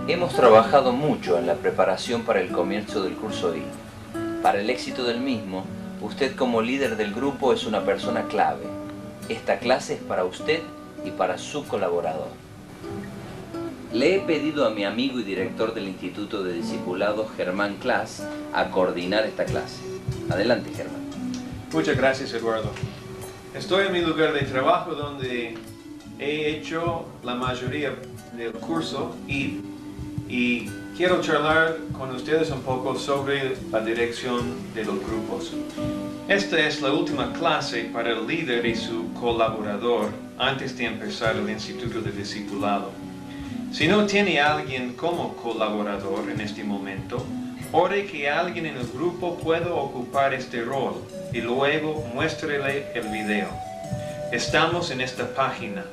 Hemos trabajado mucho en la preparación para el comienzo del curso I. Para el éxito del mismo, usted como líder del grupo es una persona clave. Esta clase es para usted y para su colaborador. Le he pedido a mi amigo y director del Instituto de Discipulado, Germán Klaas, a coordinar esta clase. Adelante, Germán. Muchas gracias, Eduardo. Estoy en mi lugar de trabajo donde he hecho la mayoría del curso y quiero charlar con ustedes un poco sobre la dirección de los grupos. Esta es la última clase para el líder y su colaborador antes de empezar el Instituto de Discipulado. Si no tiene a alguien como colaborador en este momento, ore que alguien en el grupo pueda ocupar este rol y luego muéstrele el video. Estamos en esta página.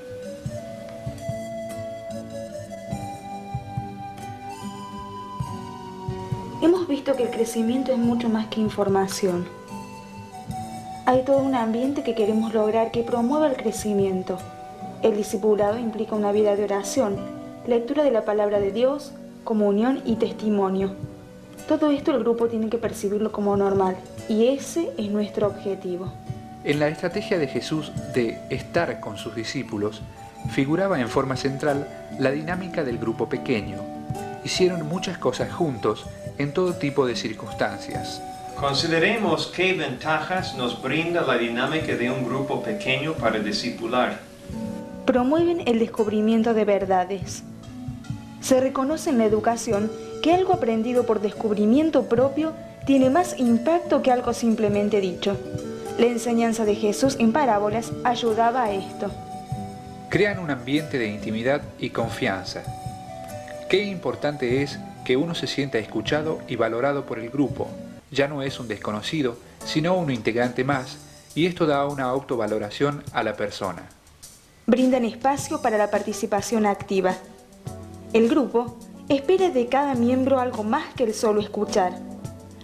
Hemos visto que el crecimiento es mucho más que información. Hay todo un ambiente que queremos lograr que promueva el crecimiento. El discipulado implica una vida de oración, lectura de la palabra de Dios, comunión y testimonio. Todo esto el grupo tiene que percibirlo como normal, y ese es nuestro objetivo. En la estrategia de Jesús de estar con sus discípulos, figuraba en forma central la dinámica del grupo pequeño. Hicieron muchas cosas juntos en todo tipo de circunstancias. Consideremos qué ventajas nos brinda la dinámica de un grupo pequeño para discipular. Promueven el descubrimiento de verdades. Se reconoce en la educación que algo aprendido por descubrimiento propio tiene más impacto que algo simplemente dicho. La enseñanza de Jesús en parábolas ayudaba a esto. Crean un ambiente de intimidad y confianza. Qué importante es que uno se sienta escuchado y valorado por el grupo. Ya no es un desconocido, sino un integrante más, y esto da una autovaloración a la persona. Brindan espacio para la participación activa. El grupo espera de cada miembro algo más que el solo escuchar.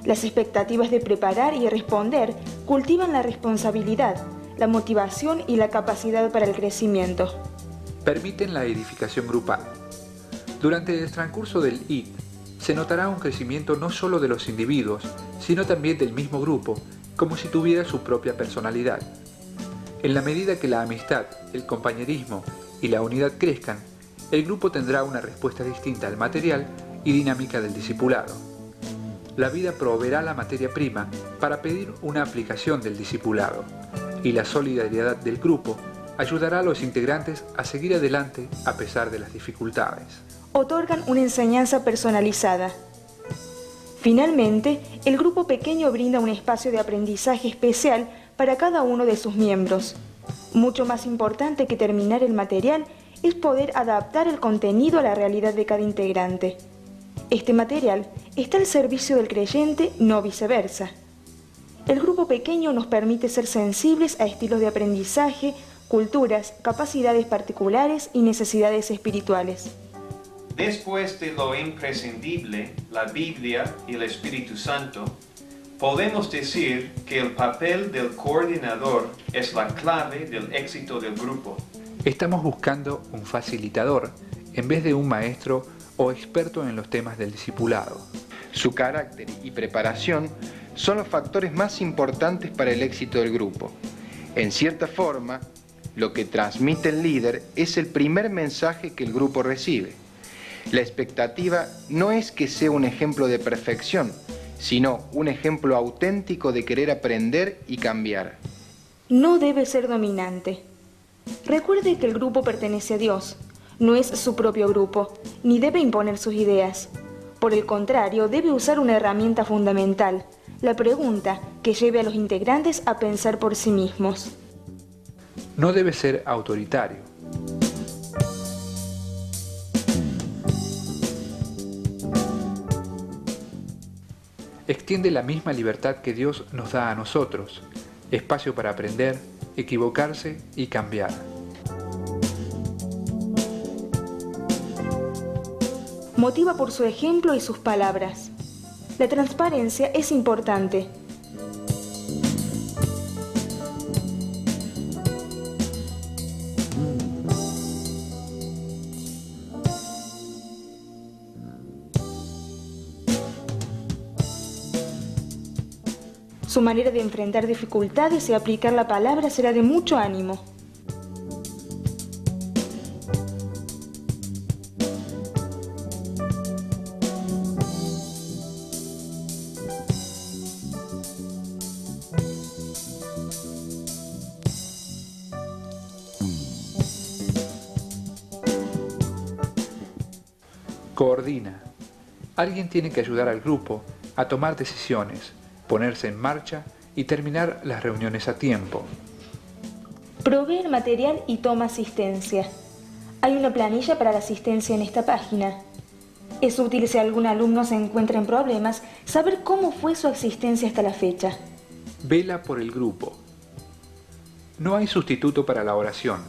Las expectativas de preparar y responder cultivan la responsabilidad, la motivación y la capacidad para el crecimiento. Permiten la edificación grupal. Durante el transcurso del IT, se notará un crecimiento no solo de los individuos, sino también del mismo grupo, como si tuviera su propia personalidad. En la medida que la amistad, el compañerismo y la unidad crezcan, el grupo tendrá una respuesta distinta al material y dinámica del discipulado. La vida proveerá la materia prima para pedir una aplicación del discipulado, y la solidaridad del grupo ayudará a los integrantes a seguir adelante a pesar de las dificultades. Otorgan una enseñanza personalizada. Finalmente, el grupo pequeño brinda un espacio de aprendizaje especial para cada uno de sus miembros. Mucho más importante que terminar el material es poder adaptar el contenido a la realidad de cada integrante. Este material está al servicio del creyente, no viceversa. El grupo pequeño nos permite ser sensibles a estilos de aprendizaje, culturas, capacidades particulares y necesidades espirituales. Después de lo imprescindible, la Biblia y el Espíritu Santo, podemos decir que el papel del coordinador es la clave del éxito del grupo. Estamos buscando un facilitador en vez de un maestro o experto en los temas del discipulado. Su carácter y preparación son los factores más importantes para el éxito del grupo. En cierta forma, lo que transmite el líder es el primer mensaje que el grupo recibe. La expectativa no es que sea un ejemplo de perfección, sino un ejemplo auténtico de querer aprender y cambiar. No debe ser dominante. Recuerde que el grupo pertenece a Dios, no es su propio grupo, ni debe imponer sus ideas. Por el contrario, debe usar una herramienta fundamental, la pregunta que lleve a los integrantes a pensar por sí mismos. No debe ser autoritario. Extiende la misma libertad que Dios nos da a nosotros, espacio para aprender, equivocarse y cambiar. Motiva por su ejemplo y sus palabras. La transparencia es importante. Su manera de enfrentar dificultades y aplicar la palabra será de mucho ánimo. Coordina. Alguien tiene que ayudar al grupo a tomar decisiones, ponerse en marcha y terminar las reuniones a tiempo. Provee el material y toma asistencia. Hay una planilla para la asistencia en esta página. Es útil si algún alumno se encuentra en problemas saber cómo fue su asistencia hasta la fecha. Vela por el grupo. No hay sustituto para la oración.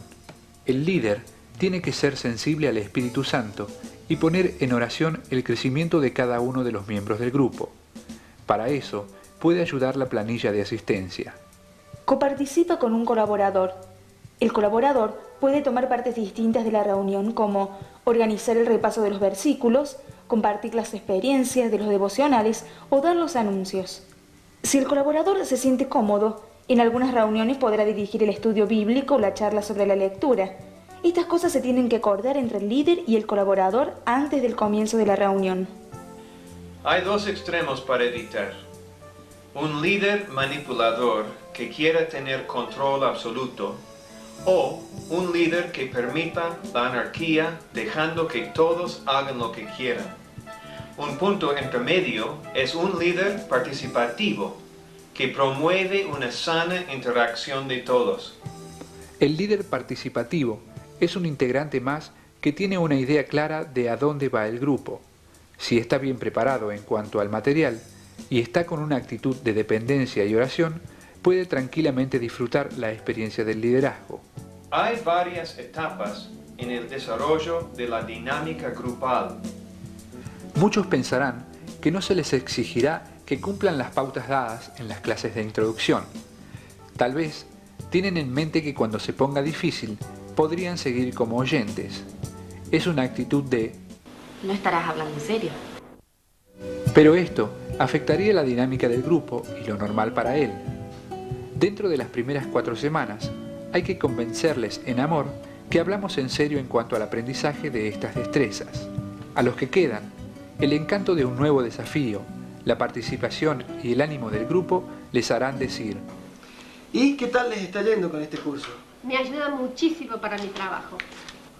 El líder tiene que ser sensible al Espíritu Santo y poner en oración el crecimiento de cada uno de los miembros del grupo. Para eso, puede ayudar la planilla de asistencia. Coparticipa con un colaborador. El colaborador puede tomar partes distintas de la reunión, como organizar el repaso de los versículos, compartir las experiencias de los devocionales o dar los anuncios. Si el colaborador se siente cómodo, en algunas reuniones podrá dirigir el estudio bíblico o la charla sobre la lectura. Estas cosas se tienen que acordar entre el líder y el colaborador antes del comienzo de la reunión. Hay dos extremos para editar. Un líder manipulador que quiera tener control absoluto o un líder que permita la anarquía dejando que todos hagan lo que quieran. Un punto intermedio es un líder participativo que promueve una sana interacción de todos. El líder participativo es un integrante más que tiene una idea clara de a dónde va el grupo. Si está bien preparado en cuanto al material y está con una actitud de dependencia y oración, puede tranquilamente disfrutar la experiencia del liderazgo. Hay varias etapas en el desarrollo de la dinámica grupal. Muchos pensarán que no se les exigirá que cumplan las pautas dadas en las clases de introducción. Tal vez tienen en mente que cuando se ponga difícil, podrían seguir como oyentes. Es una actitud de ¿no estarás hablando en serio? Pero esto afectaría la dinámica del grupo y lo normal para él. Dentro de las primeras 4 semanas, hay que convencerles en amor que hablamos en serio en cuanto al aprendizaje de estas destrezas. A los que quedan, el encanto de un nuevo desafío, la participación y el ánimo del grupo les harán decir: ¿y qué tal les está yendo con este curso? Me ayuda muchísimo para mi trabajo.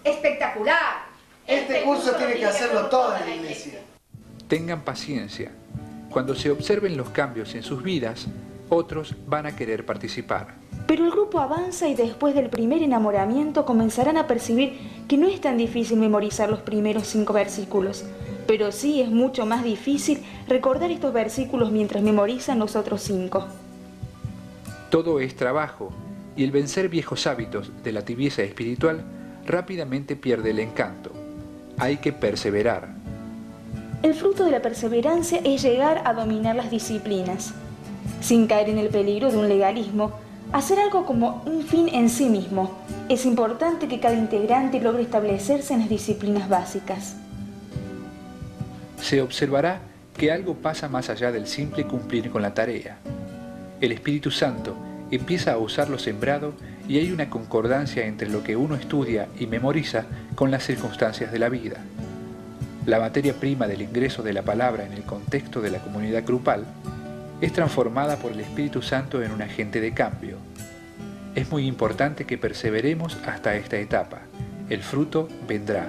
¡Espectacular! Este curso tiene que hacerlo toda la iglesia. Tengan paciencia. Cuando se observen los cambios en sus vidas, otros van a querer participar. Pero el grupo avanza y después del primer enamoramiento comenzarán a percibir que no es tan difícil memorizar los primeros 5 versículos, pero sí es mucho más difícil recordar estos versículos mientras memorizan los otros 5. Todo es trabajo, y el vencer viejos hábitos de la tibieza espiritual rápidamente pierde el encanto. Hay que perseverar. El fruto de la perseverancia es llegar a dominar las disciplinas, sin caer en el peligro de un legalismo, hacer algo como un fin en sí mismo. Es importante que cada integrante logre establecerse en las disciplinas básicas. Se observará que algo pasa más allá del simple cumplir con la tarea. El Espíritu Santo empieza a usar lo sembrado y hay una concordancia entre lo que uno estudia y memoriza con las circunstancias de la vida. La materia prima del ingreso de la palabra en el contexto de la comunidad grupal es transformada por el Espíritu Santo en un agente de cambio. Es muy importante que perseveremos hasta esta etapa. El fruto vendrá.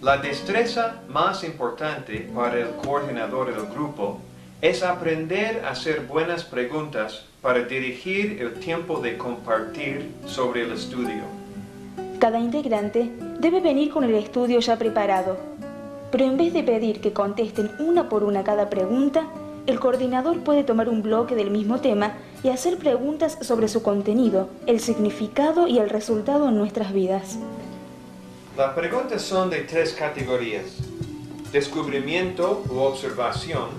La destreza más importante para el coordinador del grupo es aprender a hacer buenas preguntas para dirigir el tiempo de compartir sobre el estudio. Cada integrante debe venir con el estudio ya preparado, pero en vez de pedir que contesten una por una cada pregunta, el coordinador puede tomar un bloque del mismo tema y hacer preguntas sobre su contenido, el significado y el resultado en nuestras vidas. Las preguntas son de 3 categorías: descubrimiento u observación,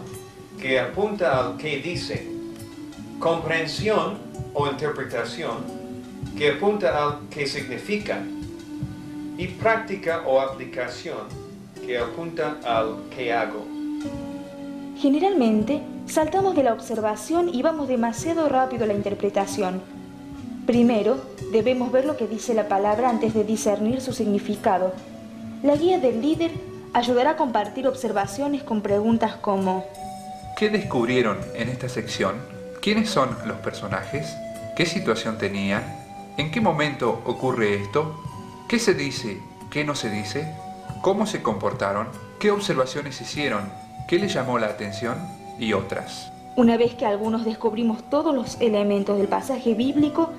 que apunta al qué dice; comprensión o interpretación, que apunta al qué significa; y práctica o aplicación, que apunta al qué hago. Generalmente, saltamos de la observación y vamos demasiado rápido a la interpretación. Primero, debemos ver lo que dice la palabra antes de discernir su significado. La guía del líder ayudará a compartir observaciones con preguntas como: ¿qué descubrieron en esta sección? ¿Quiénes son los personajes? ¿Qué situación tenían? ¿En qué momento ocurre esto? ¿Qué se dice? ¿Qué no se dice? ¿Cómo se comportaron? ¿Qué observaciones hicieron? ¿Qué les llamó la atención? Y otras. Una vez que algunos descubrimos todos los elementos del pasaje bíblico,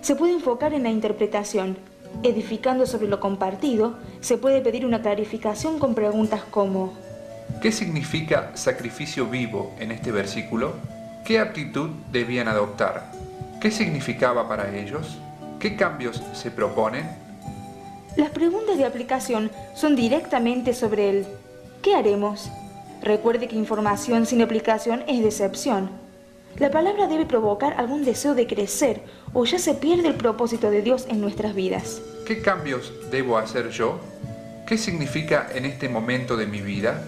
se puede enfocar en la interpretación. Edificando sobre lo compartido, se puede pedir una clarificación con preguntas como: ¿qué significa sacrificio vivo en este versículo? ¿Qué actitud debían adoptar? ¿Qué significaba para ellos? ¿Qué cambios se proponen? Las preguntas de aplicación son directamente sobre el ¿qué haremos? Recuerde que información sin aplicación es decepción. La palabra debe provocar algún deseo de crecer o ya se pierde el propósito de Dios en nuestras vidas. ¿Qué cambios debo hacer yo? ¿Qué significa en este momento de mi vida?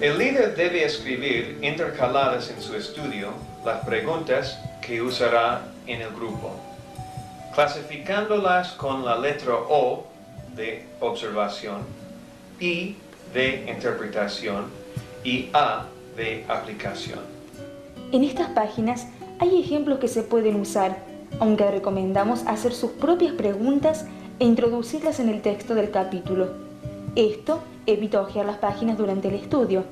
El líder debe escribir intercaladas en su estudio las preguntas que usará en el grupo, clasificándolas con la letra O de observación, I de interpretación y A de aplicación. En estas páginas hay ejemplos que se pueden usar, aunque recomendamos hacer sus propias preguntas e introducirlas en el texto del capítulo. Esto evita hojear las páginas durante el estudio.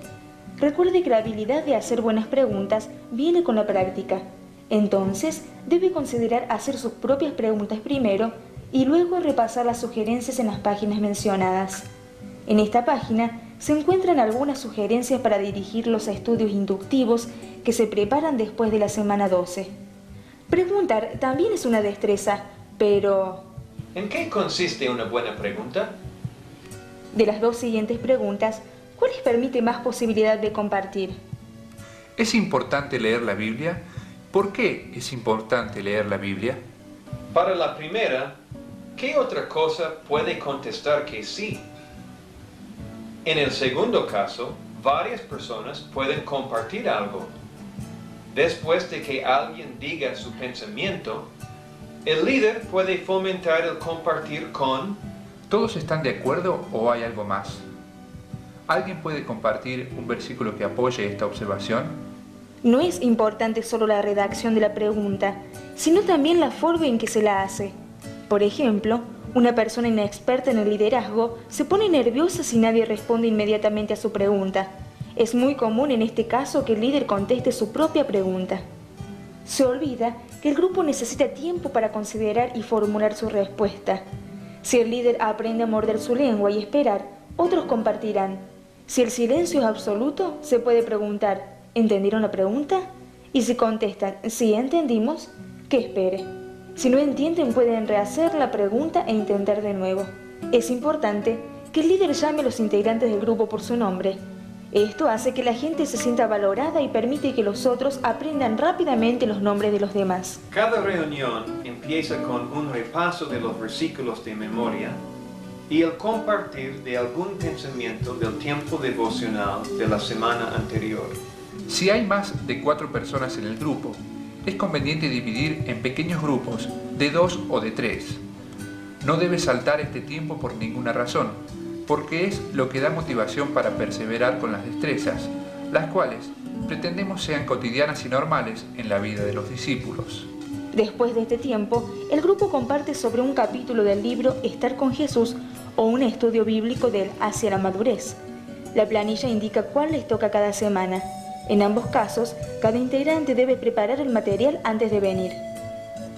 Recuerde que la habilidad de hacer buenas preguntas viene con la práctica. Entonces, debe considerar hacer sus propias preguntas primero y luego repasar las sugerencias en las páginas mencionadas. En esta página se encuentran algunas sugerencias para dirigirlos a estudios inductivos que se preparan después de la semana 12. Preguntar también es una destreza, pero... ¿en qué consiste una buena pregunta? De las dos siguientes preguntas, ¿cuál les permite más posibilidad de compartir? ¿Es importante leer la Biblia? ¿Por qué es importante leer la Biblia? Para la primera, ¿qué otra cosa puede contestar que sí? En el segundo caso, varias personas pueden compartir algo. Después de que alguien diga su pensamiento, el líder puede fomentar el compartir con... ¿todos están de acuerdo o hay algo más? ¿Alguien puede compartir un versículo que apoye esta observación? No es importante solo la redacción de la pregunta, sino también la forma en que se la hace. Por ejemplo, una persona inexperta en el liderazgo se pone nerviosa si nadie responde inmediatamente a su pregunta. Es muy común en este caso que el líder conteste su propia pregunta. Se olvida que el grupo necesita tiempo para considerar y formular su respuesta. Si el líder aprende a morder su lengua y esperar, otros compartirán. Si el silencio es absoluto, se puede preguntar: ¿entendieron la pregunta? Y si contestan: sí, entendimos, que espere. Si no entienden, pueden rehacer la pregunta e intentar de nuevo. Es importante que el líder llame a los integrantes del grupo por su nombre. Esto hace que la gente se sienta valorada y permite que los otros aprendan rápidamente los nombres de los demás. Cada reunión empieza con un repaso de los versículos de memoria y el compartir de algún pensamiento del tiempo devocional de la semana anterior. Si hay más de 4 personas en el grupo, es conveniente dividir en pequeños grupos de 2 o de 3. No debe saltar este tiempo por ninguna razón, porque es lo que da motivación para perseverar con las destrezas, las cuales pretendemos sean cotidianas y normales en la vida de los discípulos. Después de este tiempo, el grupo comparte sobre un capítulo del libro Estar con Jesús o un estudio bíblico del Hacia la Madurez. La planilla indica cuál les toca cada semana. En ambos casos, cada integrante debe preparar el material antes de venir.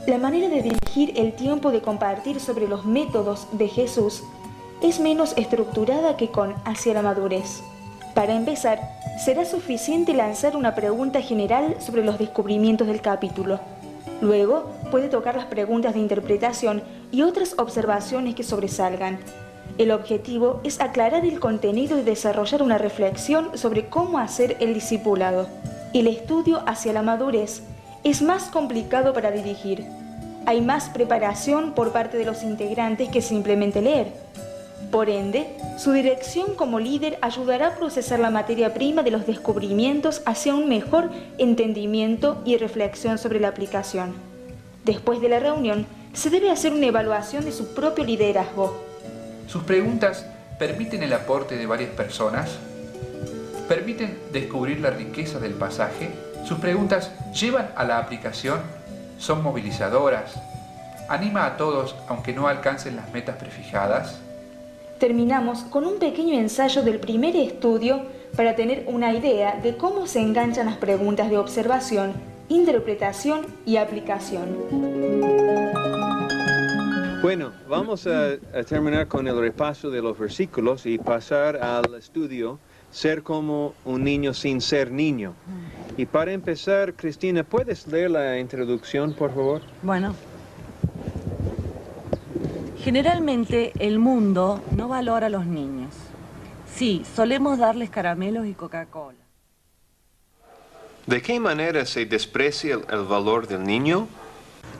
La manera de dirigir el tiempo de compartir sobre los métodos de Jesús es menos estructurada que con Hacia la Madurez. Para empezar, será suficiente lanzar una pregunta general sobre los descubrimientos del capítulo. Luego, puede tocar las preguntas de interpretación y otras observaciones que sobresalgan. El objetivo es aclarar el contenido y desarrollar una reflexión sobre cómo hacer el discipulado. El estudio Hacia la Madurez es más complicado para dirigir. Hay más preparación por parte de los integrantes que simplemente leer. Por ende, su dirección como líder ayudará a procesar la materia prima de los descubrimientos hacia un mejor entendimiento y reflexión sobre la aplicación. Después de la reunión, se debe hacer una evaluación de su propio liderazgo. Sus preguntas permiten el aporte de varias personas, permiten descubrir la riqueza del pasaje, sus preguntas llevan a la aplicación, son movilizadoras, anima a todos aunque no alcancen las metas prefijadas. Terminamos con un pequeño ensayo del primer estudio para tener una idea de cómo se enganchan las preguntas de observación, interpretación y aplicación. Bueno, vamos a terminar con el repaso de los versículos y pasar al estudio Ser como un niño sin ser niño. Y para empezar, Cristina, ¿puedes leer la introducción, por favor? Bueno. Generalmente el mundo no valora a los niños. Sí, solemos darles caramelos y Coca-Cola. ¿De qué manera se desprecia el valor del niño?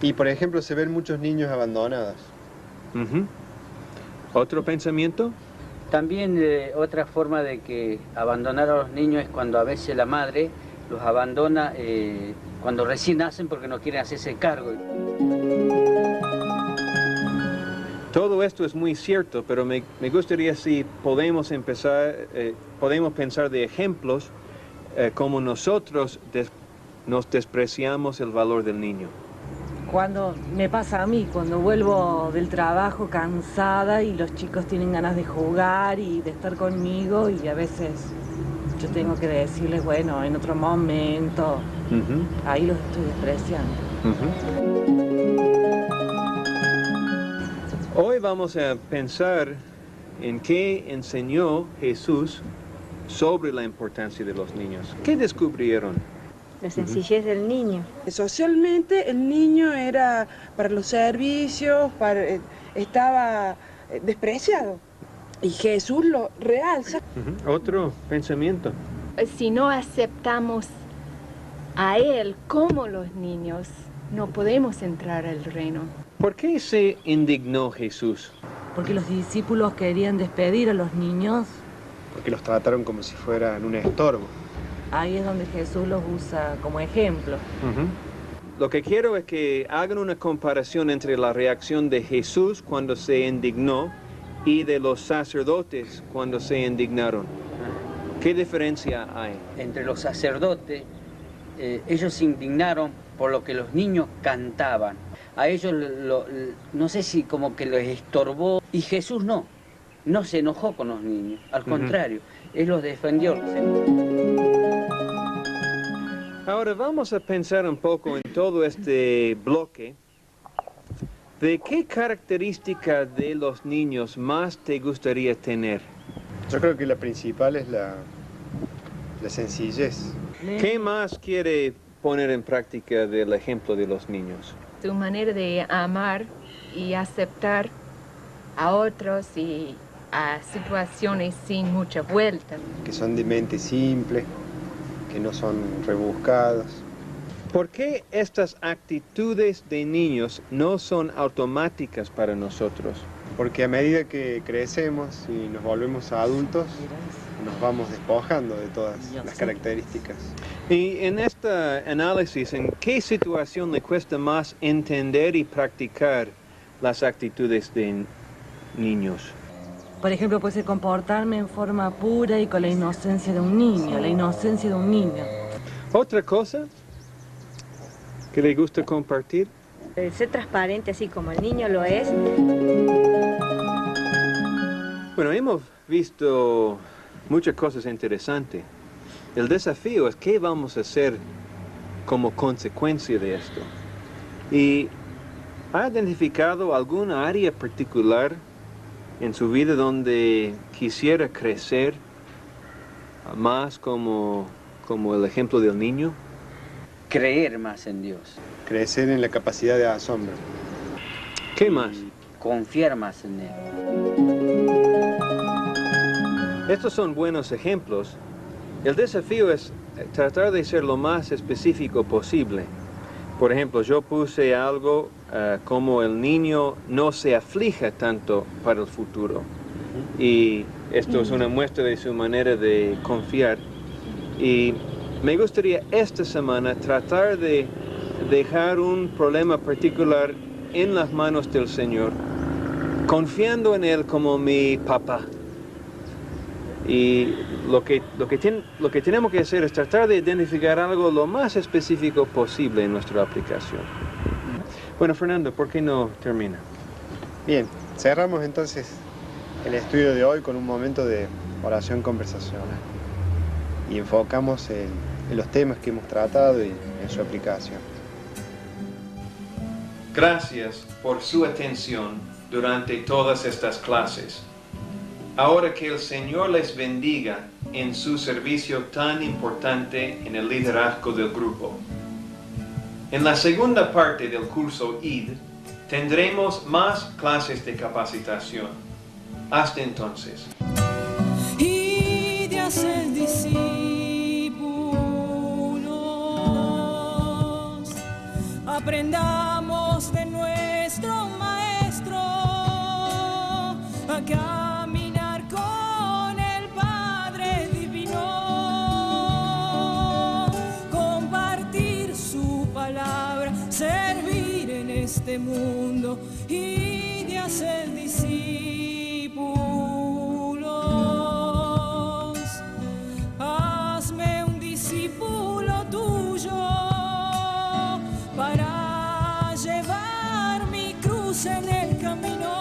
Y por ejemplo se ven muchos niños abandonados. ¿Otro pensamiento? También otra forma de que abandonar a los niños es cuando a veces la madre los abandona cuando recién nacen porque no quieren hacerse cargo. Todo esto es muy cierto, pero me gustaría si podemos podemos pensar de ejemplos como nosotros nos despreciamos el valor del niño. Cuando me pasa a mí, cuando vuelvo del trabajo cansada y los chicos tienen ganas de jugar y de estar conmigo y a veces yo tengo que decirles, bueno, en otro momento, ahí los estoy despreciando. Hoy vamos a pensar en qué enseñó Jesús sobre la importancia de los niños. ¿Qué descubrieron? La sencillez del niño. Socialmente el niño era para los servicios, estaba despreciado. Y Jesús lo realza. Otro pensamiento. Si no aceptamos a Él como los niños, no podemos entrar al reino. ¿Por qué se indignó Jesús? Porque los discípulos querían despedir a los niños. Porque los trataron como si fueran un estorbo. Ahí es donde Jesús los usa como ejemplo. Lo que quiero es que hagan una comparación entre la reacción de Jesús cuando se indignó y de los sacerdotes cuando se indignaron. ¿Qué diferencia hay? Entre los sacerdotes, ellos se indignaron por lo que los niños cantaban. A ellos, no sé si como que les estorbó. Y Jesús no se enojó con los niños. Al contrario, Él los defendió. Ahora vamos a pensar un poco en todo este bloque. ¿De qué característica de los niños más te gustaría tener? Yo creo que la principal es la sencillez. ¿Qué más quiere poner en práctica del ejemplo de los niños? Su manera de amar y aceptar a otros y a situaciones sin mucha vuelta. Que son de mente simple, que no son rebuscados. ¿Por qué estas actitudes de niños no son automáticas para nosotros? Porque a medida que crecemos y nos volvemos adultos, nos vamos despojando de todas las características. Y en este análisis, ¿en qué situación le cuesta más entender y practicar las actitudes de niños? Por ejemplo, puede ser comportarme en forma pura y con la inocencia de un niño, ¿Otra cosa que le gusta compartir? Ser transparente así como el niño lo es. Bueno, hemos visto muchas cosas interesantes. El desafío es qué vamos a hacer como consecuencia de esto. ¿Y ha identificado alguna área particular en su vida donde quisiera crecer más como el ejemplo del niño? Creer más en Dios. Crecer en la capacidad de asombro. ¿Qué más? Confiar más en Él. Estos son buenos ejemplos. El desafío es tratar de ser lo más específico posible. Por ejemplo, yo puse algo como el niño no se aflija tanto para el futuro. y esto es una muestra de su manera de confiar. Y me gustaría esta semana tratar de dejar un problema particular en las manos del Señor, confiando en Él como mi papá. Y lo que tenemos que hacer es tratar de identificar algo lo más específico posible en nuestra aplicación. Bueno, Fernando, ¿por qué no termina? Bien, cerramos entonces el estudio de hoy con un momento de oración conversacional y enfocamos en los temas que hemos tratado y en su aplicación. Gracias por su atención durante todas estas clases. Ahora que el Señor les bendiga en su servicio tan importante en el liderazgo del grupo. En la segunda parte del curso ID tendremos más clases de capacitación. Hasta entonces. Y de hacer discípulos, aprendamos de nuestro Maestro a caminar con el Padre Divino, compartir su palabra, servir en este mundo y de hacer discípulos. Hazme un discípulo tuyo para llevar mi cruz en el camino,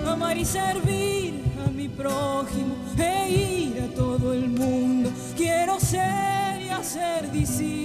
amar y servir a mi prójimo e ir a todo el mundo. Quiero ser y hacer discípulos.